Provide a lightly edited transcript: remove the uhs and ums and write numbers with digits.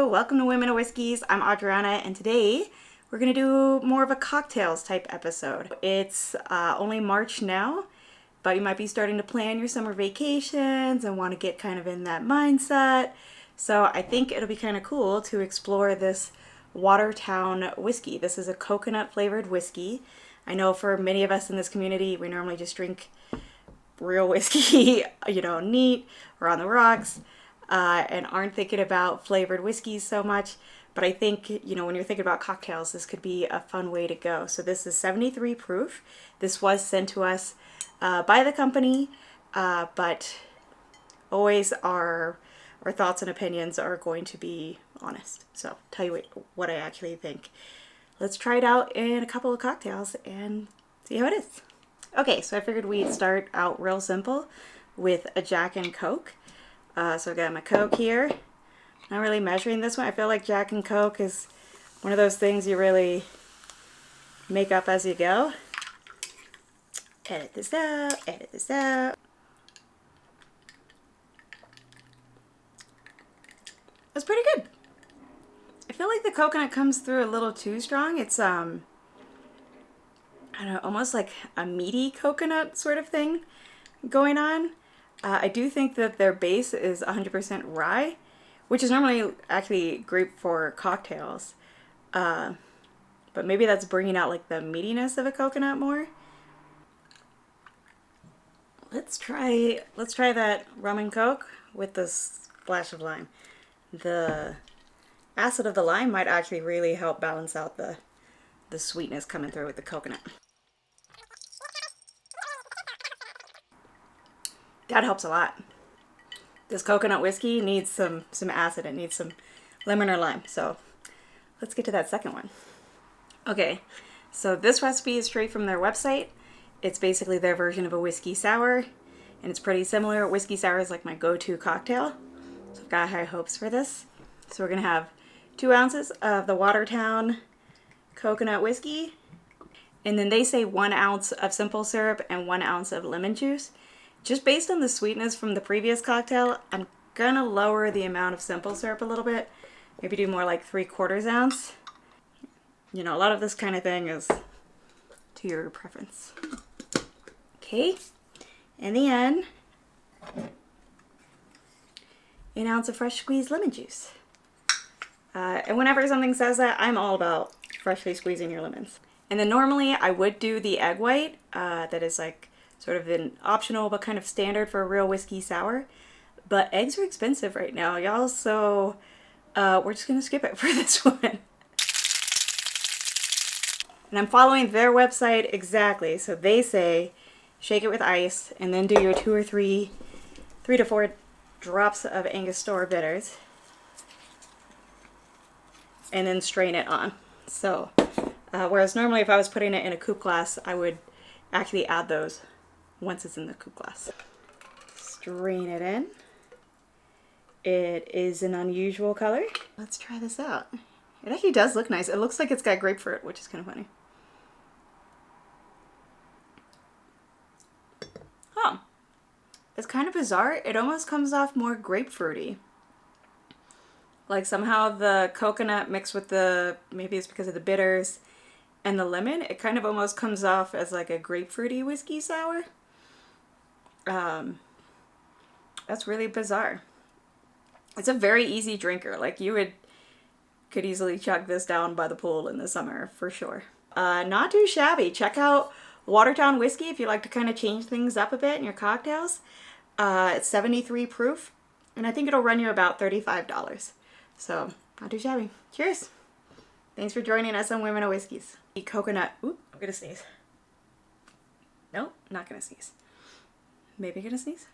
Hello, welcome to Women of Whiskeys. I'm Adriana, and today we're going to do more of a cocktails type episode. It's only March now, but you might be starting to plan your summer vacations and want to get kind of in that mindset. So I think it'll be kind of cool to explore this Watertown whiskey. This is a coconut flavored whiskey. I know for many of us in this community, we normally just drink real whiskey, neat or on the rocks. And aren't thinking about flavored whiskeys so much. But I think, when you're thinking about cocktails, this could be a fun way to go. So this is 73 proof. This was sent to us by the company, but always our thoughts and opinions are going to be honest. So tell you what I actually think. Let's try it out in a couple of cocktails and see how it is. Okay, so I figured we'd start out real simple with a Jack and Coke. So I've got my Coke here. Not really measuring this one. I feel like Jack and Coke is one of those things you really make up as you go. Edit this out, edit this out. That's pretty good. I feel like the coconut comes through a little too strong. It's, I don't know, almost like a meaty coconut sort of thing going on. I do think that their base is 100% rye, which is normally actually great for cocktails. But maybe that's bringing out like the meatiness of a coconut more. Let's try that rum and Coke with the splash of lime. The acid of the lime might actually really help balance out the sweetness coming through with the coconut. That helps a lot. This coconut whiskey needs some acid. It needs some lemon or lime. So let's get to that second one. Okay, so this recipe is straight from their website. It's basically their version of a whiskey sour, and it's pretty similar. Whiskey sour is like my go-to cocktail, so I've got high hopes for this. So we're gonna have 2 ounces of the Watertown coconut whiskey, and then they say 1 ounce of simple syrup and 1 ounce of lemon juice. Just based on the sweetness from the previous cocktail, I'm gonna lower the amount of simple syrup a little bit. Maybe do more like 3/4 ounce. A lot of this kind of thing is to your preference. Okay, and then 1 ounce of fresh squeezed lemon juice. And whenever something says that, I'm all about freshly squeezing your lemons. And then normally I would do the egg white, that is like sort of an optional but kind of standard for a real whiskey sour. But eggs are expensive right now, y'all, so we're just gonna skip it for this one. And I'm following their website exactly. So they say shake it with ice and then do your 2 or 3 to 4 drops of Angostura bitters and then strain it on. So whereas normally if I was putting it in a coupe glass, I would actually add those once it's in the coupe glass. Strain it in. It is an unusual color. Let's try this out. It actually does look nice. It looks like it's got grapefruit, which is kind of funny. Oh, it's kind of bizarre. It almost comes off more grapefruity. Like somehow the coconut mixed with maybe it's because of the bitters and the lemon, it kind of almost comes off as like a grapefruity whiskey sour. That's really bizarre. It's a very easy drinker. Like you could easily chug this down by the pool in the summer for sure. Not too shabby. Check out Watertown whiskey if you like to kind of change things up a bit in your cocktails. It's 73 proof, and I think it'll run you about $35. So not too shabby. Cheers. Thanks for joining us on Women of Whiskeys. Coconut. Ooh, I'm gonna sneeze. Nope, not gonna sneeze. Maybe gonna sneeze.